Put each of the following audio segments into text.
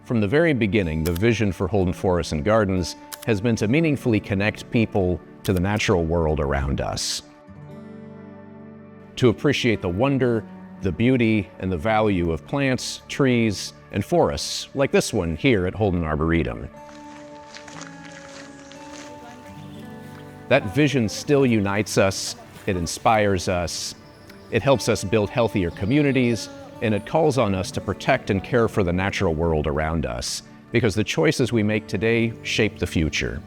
From the very beginning, the vision for Holden Forests and Gardens has been to meaningfully connect people to the natural world around us. To appreciate the wonder, the beauty, and the value of plants, trees, and forests, like this one here at Holden Arboretum. That vision still unites us, it inspires us, it helps us build healthier communities, and it calls on us to protect and care for the natural world around us, because the choices we make today shape the future.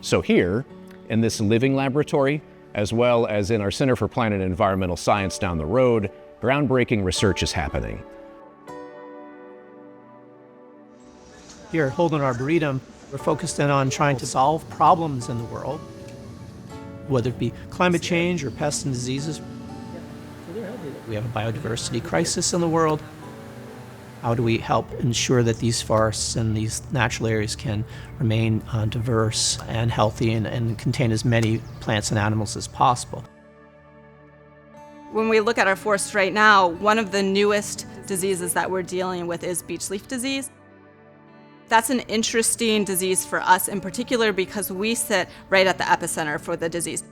So here, in this living laboratory, as well as in our Center for Plant and Environmental Science down the road, groundbreaking research is happening. Here at Holden Arboretum, we're focused in on trying to solve problems in the world, whether it be climate change or pests and diseases. We have a biodiversity crisis in the world. How do we help ensure that these forests and these natural areas can remain diverse and healthy and contain as many plants and animals as possible? When we look at our forests right now, one of the newest diseases that we're dealing with is beech leaf disease. That's an interesting disease for us in particular because we sit right at the epicenter for the disease.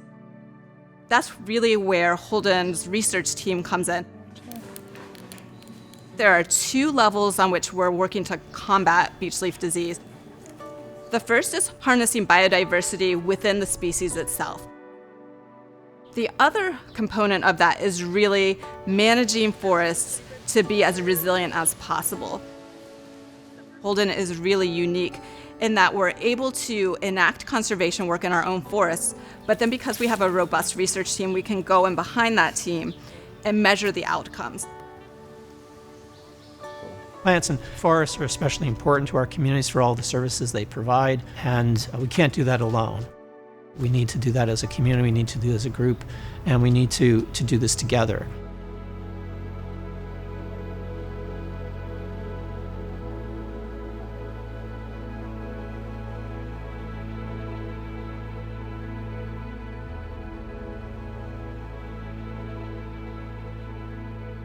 That's really where Holden's research team comes in. There are two levels on which we're working to combat beech leaf disease. The first is harnessing biodiversity within the species itself. The other component of that is really managing forests to be as resilient as possible. Holden is really unique in that we're able to enact conservation work in our own forests, but then because we have a robust research team, we can go in behind that team and measure the outcomes. Plants and forests are especially important to our communities for all the services they provide, and we can't do that alone. We need to do that as a community, we need to do it as a group, and we need to do this together.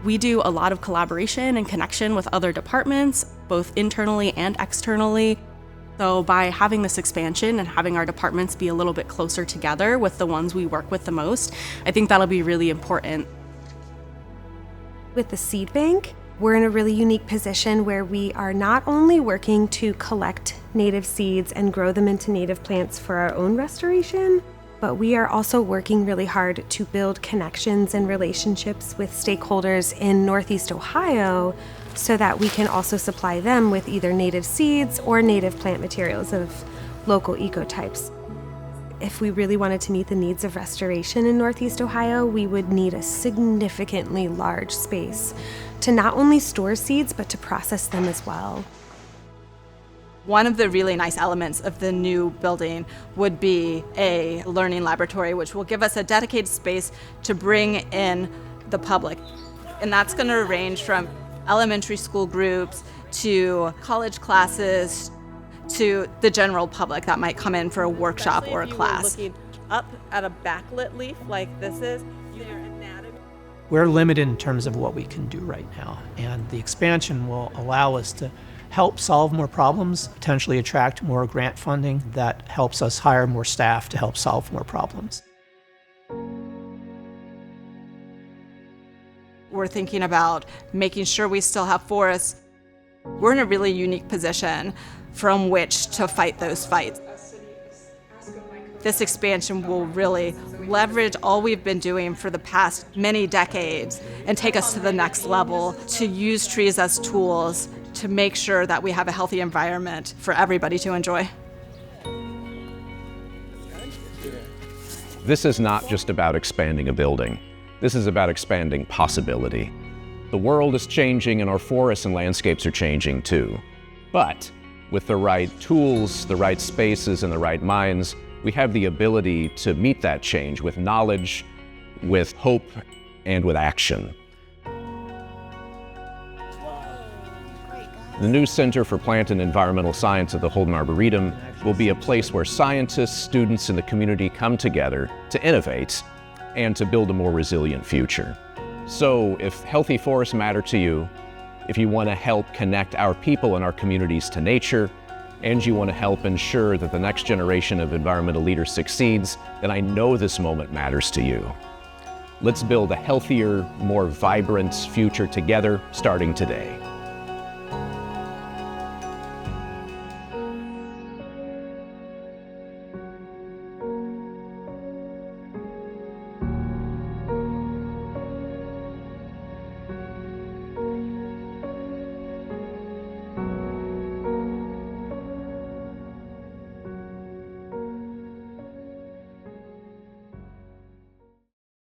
We do a lot of collaboration and connection with other departments, both internally and externally. So by having this expansion and having our departments be a little bit closer together with the ones we work with the most, I think that'll be really important. With the seed bank, we're in a really unique position where we are not only working to collect native seeds and grow them into native plants for our own restoration, but we are also working really hard to build connections and relationships with stakeholders in Northeast Ohio so that we can also supply them with either native seeds or native plant materials of local ecotypes. If we really wanted to meet the needs of restoration in Northeast Ohio, we would need a significantly large space to not only store seeds, but to process them as well. One of the really nice elements of the new building would be a learning laboratory, which will give us a dedicated space to bring in the public. And that's going to range from elementary school groups to college classes to the general public that might come in for a workshop or a class. Looking up at a backlit leaf like this is, their anatomy. We're limited in terms of what we can do right now, and the expansion will allow us to help solve more problems, potentially attract more grant funding that helps us hire more staff to help solve more problems. We're thinking about making sure we still have forests. We're in a really unique position from which to fight those fights. This expansion will really leverage all we've been doing for the past many decades and take us to the next level to use trees as tools to make sure that we have a healthy environment for everybody to enjoy. This is not just about expanding a building. This is about expanding possibility. The world is changing and our forests and landscapes are changing too. But with the right tools, the right spaces, and the right minds, we have the ability to meet that change with knowledge, with hope, and with action. The new Center for Plant and Environmental Science at the Holden Arboretum will be a place where scientists, students, and the community come together to innovate and to build a more resilient future. So if healthy forests matter to you, if you want to help connect our people and our communities to nature, and you want to help ensure that the next generation of environmental leaders succeeds, then I know this moment matters to you. Let's build a healthier, more vibrant future together, starting today.